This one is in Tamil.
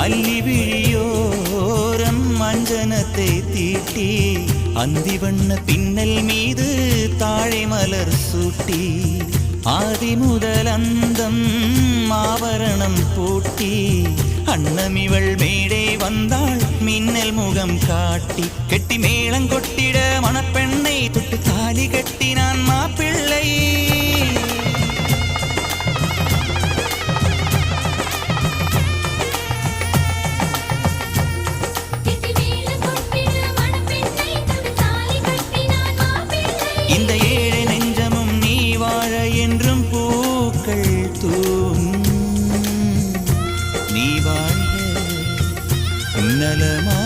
அல்லி விழியோரம் மஞ்சனத்தை தீட்டி அந்தி வண்ண பின்னல் மீது தாழை மலர் சூட்டி ஆதி முதல் அந்தம் ஆபரணம் பூட்டி அன்னமிவள் மேடை வந்தாள் மின்னல் முகம் காட்டி கெட்டி மேளம் கொட்டிட மணப்பெண்ணை தொட்டு தாலி கட்டினான் மாப்பிள்ளை. இந்த ஏழை நெஞ்சமும் நீ வாழ என்றும் பூக்கள் தூவும் நீ வாழ நலமா